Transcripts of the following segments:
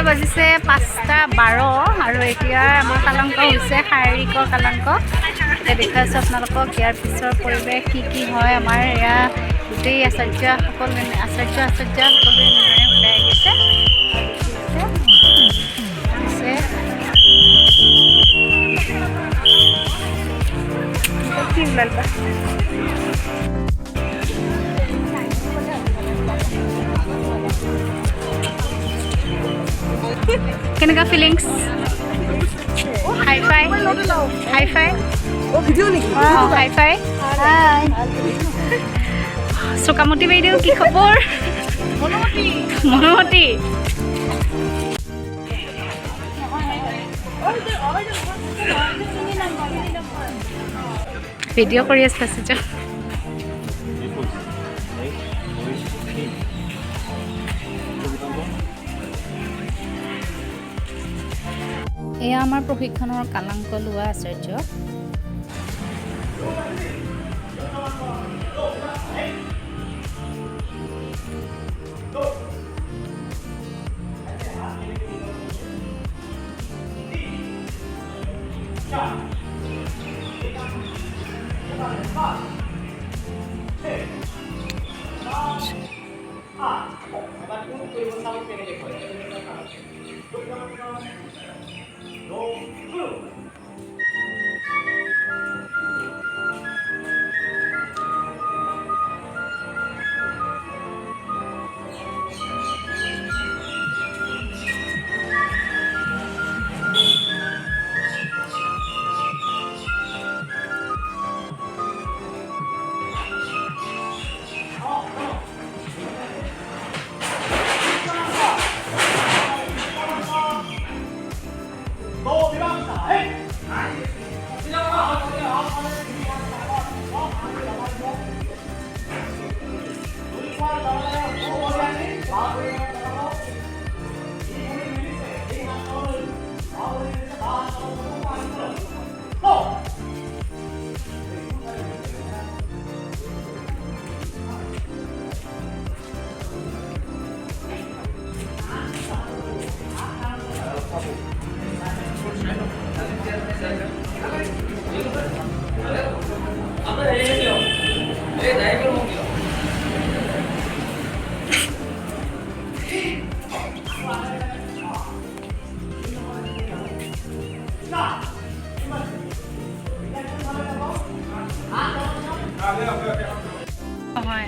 বাজিছে 5:12 আৰু এতিয়া আমাৰ কালাংক হৈছে শাৰীৰিকৰ কালাংক। এতিয়া দেখাইছোঁ আপোনালোকক ইয়াৰ পিছৰ পৰিৱেশ কি হয়। আমাৰ এয়া গোটেই আচাৰ্যসকলে সকলোৱে ওলাই আহিছে। কি ওলাল বা কেনেকুৱা ফিলিংছ? হাই ফাই চকামতি বাইদেউ কি খবৰ? মনোমতি ভিডিঅ' কৰি আছে আছো। এয়া আমাৰ প্ৰশিক্ষণৰ কালাংক লোৱা আচাৰ্য।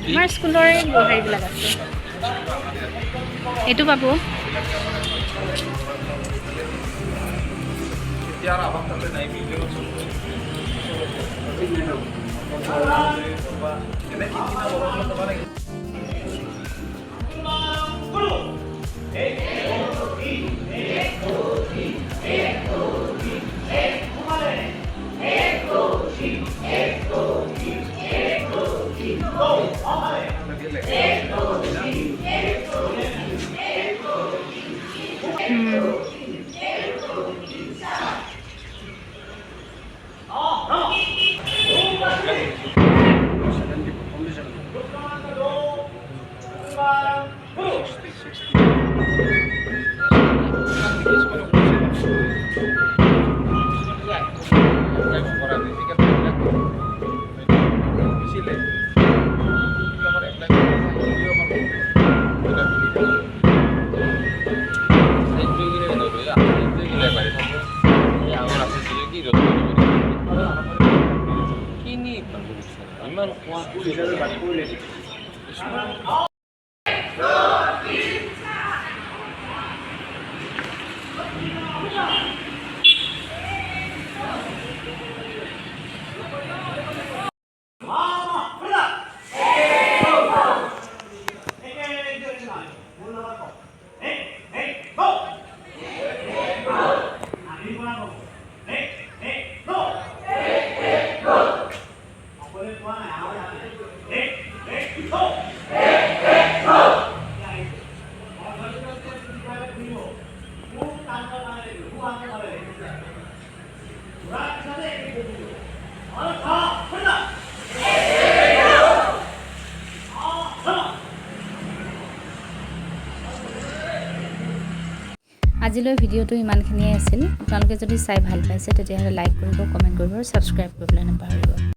আমাৰ স্কুলৰে হেৰিবিলাক আছে। এইটো পাব। আজিলৈ ভিডিঅ'টো ইমানখিনিয়ে আছিল আপোনালোকে যদি চাই ভাল পাইছে তেতিয়াহ'লে লাইক কৰিব কমেণ্ট কৰিব আৰু ছাবস্ক্ৰাইব কৰিবলৈ নাপাহৰিব